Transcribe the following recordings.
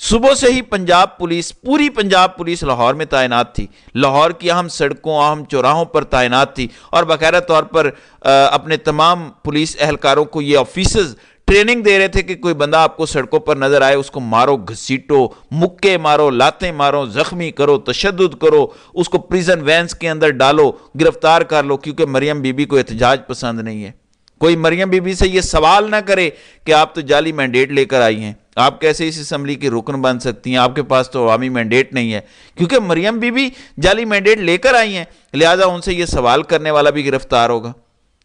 صبح سے ہی پنجاب پولیس، پوری پنجاب پولیس لاہور میں تعینات تھی، لاہور کی اہم سڑکوں، اہم چوراہوں پر تعینات تھی، اور باقاعدہ طور پر اپنے تمام پولیس اہلکاروں کو یہ آفیسرز ٹریننگ دے رہے تھے کہ کوئی بندہ آپ کو سڑکوں پر نظر آئے اس کو مارو، گھسیٹو، مکے مارو، لاتیں مارو، زخمی کرو، تشدد کرو، اس کو پریزن وینز کے اندر ڈالو، گرفتار کر لو، کیونکہ مریم بی بی کو احتجاج پسند نہیں ہے۔ کوئی مریم بی بی سے یہ سوال نہ کرے کہ آپ تو جعلی مینڈیٹ لے کر آئی ہیں، آپ کیسے اس اسمبلی کی رکن بن سکتی ہیں، آپ کے پاس تو عوامی مینڈیٹ نہیں ہے، کیونکہ مریم بی بی جعلی مینڈیٹ لے کر آئی ہیں، لہٰذا ان سے یہ سوال کرنے والا بھی گرفتار ہوگا۔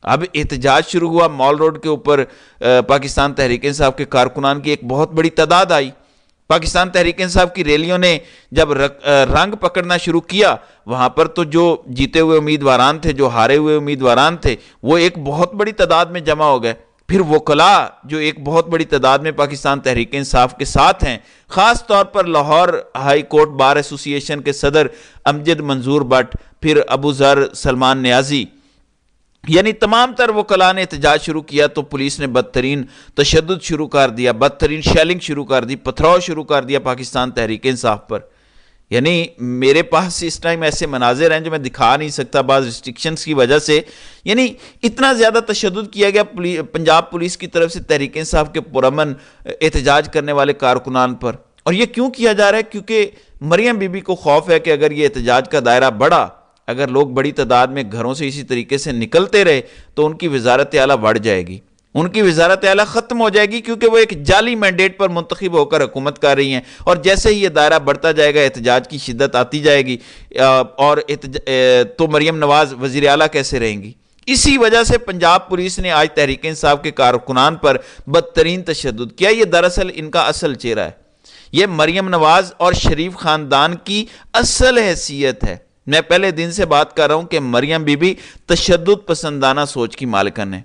اب احتجاج شروع ہوا مال روڈ کے اوپر، پاکستان تحریک انصاف کے کارکنان کی ایک بہت بڑی تعداد آئی۔ پاکستان تحریک انصاف کی ریلیوں نے جب رنگ پکڑنا شروع کیا، وہاں پر تو جو جیتے ہوئے امیدواران تھے، جو ہارے ہوئے امیدواران تھے، وہ ایک بہت بڑی تعداد میں جمع ہو گئے۔ پھر وکلاء جو ایک بہت بڑی تعداد میں پاکستان تحریک انصاف کے ساتھ ہیں، خاص طور پر لاہور ہائی کورٹ بار ایسوسی ایشن کے صدر امجد منظور بٹ، پھر ابو ذر سلمان نیازی، یعنی تمام تر وکلاء نے احتجاج شروع کیا، تو پولیس نے بدترین تشدد شروع کر دیا، بدترین شیلنگ شروع کر دی، پتھراؤ شروع کر دیا پاکستان تحریک انصاف پر۔ یعنی میرے پاس اس ٹائم ایسے مناظر ہیں جو میں دکھا نہیں سکتا بعض ریسٹرکشنز کی وجہ سے، یعنی اتنا زیادہ تشدد کیا گیا پنجاب پولیس کی طرف سے تحریک انصاف کے پرامن احتجاج کرنے والے کارکنان پر۔ اور یہ کیوں کیا جا رہا ہے؟ کیونکہ مریم بی بی کو خوف ہے کہ اگر یہ احتجاج کا دائرہ بڑھا، اگر لوگ بڑی تعداد میں گھروں سے اسی طریقے سے نکلتے رہے، تو ان کی وزارت اعلیٰ بڑھ جائے گی، ان کی وزارت اعلیٰ ختم ہو جائے گی، کیونکہ وہ ایک جعلی مینڈیٹ پر منتخب ہو کر حکومت کر رہی ہیں، اور جیسے ہی یہ دائرہ بڑھتا جائے گا احتجاج کی شدت آتی جائے گی، اور تو مریم نواز وزیر اعلیٰ کیسے رہیں گی؟ اسی وجہ سے پنجاب پولیس نے آج تحریک انصاف کے کارکنان پر بدترین تشدد کیا۔ یہ دراصل ان کا اصل چہرہ ہے، یہ مریم نواز اور شریف خاندان کی اصل حیثیت ہے۔ میں پہلے دن سے بات کر رہا ہوں کہ مریم بی بی تشدد پسندانہ سوچ کی مالکن ہے،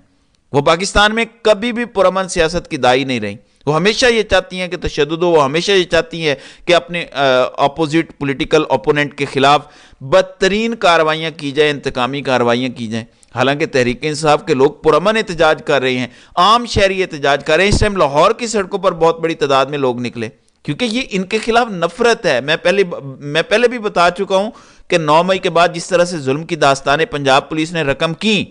وہ پاکستان میں کبھی بھی پرامن سیاست کی دائی نہیں رہی، وہ ہمیشہ یہ چاہتی ہیں کہ تشدد ہو، وہ ہمیشہ یہ چاہتی ہیں کہ اپنے اپوزٹ پولیٹیکل اپوننٹ کے خلاف بدترین کارروائیاں کی جائیں، انتقامی کارروائیاں کی جائیں۔ حالانکہ تحریک انصاف کے لوگ پرامن احتجاج کر رہے ہیں، عام شہری احتجاج کر رہے ہیں۔ اس ٹائم لاہور کی سڑکوں پر بہت بڑی تعداد میں لوگ نکلے، کیونکہ یہ ان کے خلاف نفرت ہے۔ میں پہلے بھی بتا چکا ہوں کہ 9 مئی کے بعد جس طرح سے ظلم کی داستانیں پنجاب پولیس نے رقم کی،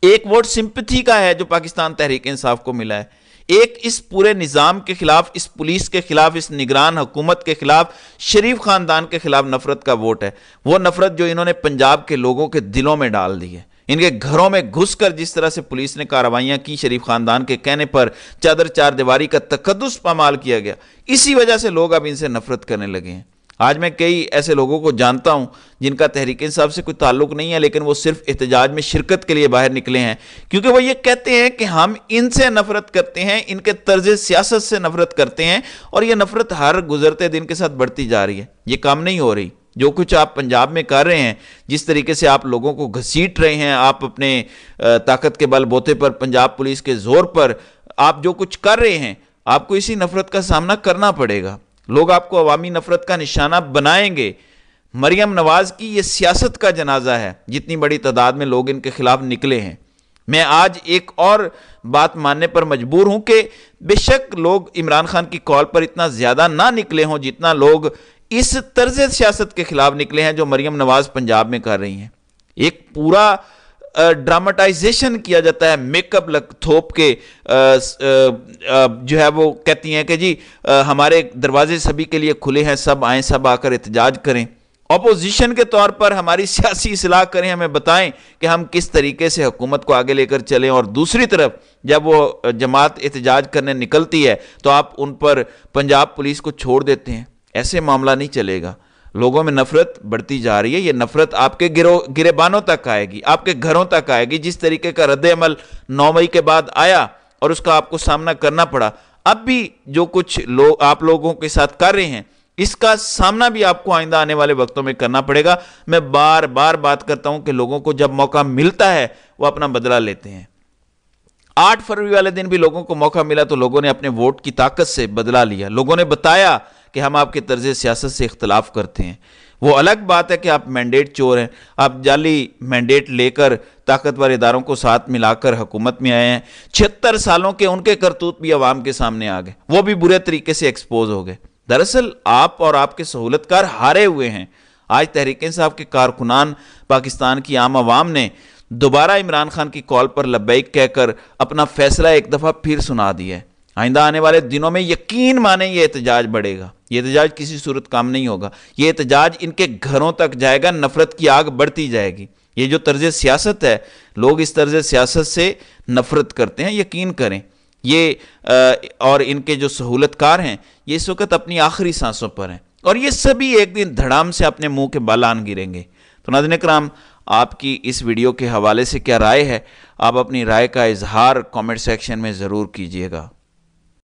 ایک ووٹ سمپتھی کا ہے جو پاکستان تحریک انصاف کو ملا ہے، ایک اس پورے نظام کے خلاف، اس پولیس کے خلاف، اس نگران حکومت کے خلاف، شریف خاندان کے خلاف نفرت کا ووٹ ہے۔ وہ نفرت جو انہوں نے پنجاب کے لوگوں کے دلوں میں ڈال دی ہے، ان کے گھروں میں گھس کر جس طرح سے پولیس نے کارروائیاں کی، شریف خاندان کے کہنے پر چادر چار دیواری کا تقدس پامال کیا گیا، اسی وجہ سے لوگ اب ان سے نفرت کرنے لگے ہیں۔ آج میں کئی ایسے لوگوں کو جانتا ہوں جن کا تحریک انصاف سے کوئی تعلق نہیں ہے، لیکن وہ صرف احتجاج میں شرکت کے لیے باہر نکلے ہیں، کیونکہ وہ یہ کہتے ہیں کہ ہم ان سے نفرت کرتے ہیں، ان کے طرز سیاست سے نفرت کرتے ہیں، اور یہ نفرت ہر گزرتے دن کے ساتھ بڑھتی جا رہی ہے، یہ کم نہیں ہو رہی۔ جو کچھ آپ پنجاب میں کر رہے ہیں، جس طریقے سے آپ لوگوں کو گھسیٹ رہے ہیں، آپ اپنے طاقت کے بل بوتے پر، پنجاب پولیس کے زور پر آپ جو کچھ کر رہے ہیں، آپ کو اسی نفرت کا سامنا کرنا پڑے گا۔ لوگ آپ کو عوامی نفرت کا نشانہ بنائیں گے۔ مریم نواز کی یہ سیاست کا جنازہ ہے، جتنی بڑی تعداد میں لوگ ان کے خلاف نکلے ہیں۔ میں آج ایک اور بات ماننے پر مجبور ہوں کہ بے شک لوگ عمران خان کی کال پر اتنا زیادہ نہ نکلے ہوں جتنا لوگ اس طرز سیاست کے خلاف نکلے ہیں جو مریم نواز پنجاب میں کر رہی ہیں۔ ایک پورا ڈراماٹائزیشن کیا جاتا ہے، میک اپ تھوپ کے، جو ہے وہ کہتی ہیں کہ جی ہمارے دروازے سبھی کے لیے کھلے ہیں، سب آئیں، سب آ کر احتجاج کریں، اپوزیشن کے طور پر ہماری سیاسی اصلاح کریں، ہمیں بتائیں کہ ہم کس طریقے سے حکومت کو آگے لے کر چلیں، اور دوسری طرف جب وہ جماعت احتجاج کرنے نکلتی ہے تو آپ ان پر پنجاب پولیس کو چھوڑ دیتے ہیں۔ ایسے معاملہ نہیں چلے گا۔ لوگوں میں نفرت بڑھتی جا رہی ہے، یہ نفرت آپ کے گریبانوں تک آئے گی، آپ کے گھروں تک آئے گی۔ جس طریقے کا رد عمل 9 مئی کے بعد آیا اور اس کا آپ کو سامنا کرنا پڑا، اب بھی جو کچھ آپ لوگوں کے ساتھ کر رہے ہیں، اس کا سامنا بھی آپ کو آئندہ آنے والے وقتوں میں کرنا پڑے گا۔ میں بار بار بات کرتا ہوں کہ لوگوں کو جب موقع ملتا ہے وہ اپنا بدلہ لیتے ہیں۔ 8 فروری والے دن بھی لوگوں کو موقع ملا تو لوگوں نے اپنے ووٹ کی طاقت سے بدلہ لیا، لوگوں نے بتایا کہ ہم آپ کے طرز سیاست سے اختلاف کرتے ہیں۔ وہ الگ بات ہے کہ آپ مینڈیٹ چور ہیں، آپ جعلی مینڈیٹ لے کر طاقتور اداروں کو ساتھ ملا کر حکومت میں آئے ہیں۔ 76 سالوں کے ان کے کرتوت بھی عوام کے سامنے آ گئے، وہ بھی برے طریقے سے ایکسپوز ہو گئے۔ دراصل آپ اور آپ کے سہولت کار ہارے ہوئے ہیں۔ آج تحریک انصاف کے کارکنان، پاکستان کی عام عوام نے دوبارہ عمران خان کی کال پر لبیک کہہ کر اپنا فیصلہ ایک دفعہ پھر سنا دیا ہے۔ آئندہ آنے والے دنوں میں یقین مانیں یہ احتجاج بڑھے گا، یہ احتجاج کسی صورت کام نہیں ہوگا، یہ احتجاج ان کے گھروں تک جائے گا، نفرت کی آگ بڑھتی جائے گی۔ یہ جو طرز سیاست ہے، لوگ اس طرز سیاست سے نفرت کرتے ہیں، یقین کریں یہ اور ان کے جو سہولت کار ہیں یہ اس وقت اپنی آخری سانسوں پر ہیں، اور یہ سبھی ایک دن دھڑام سے اپنے منہ کے بال آن گریں گے۔ تو ناظرین کرام، آپ کی اس ویڈیو کے حوالے سے کیا رائے ہے؟ آپ اپنی رائے کا اظہار کامنٹ سیکشن میں ضرور کیجیے گا۔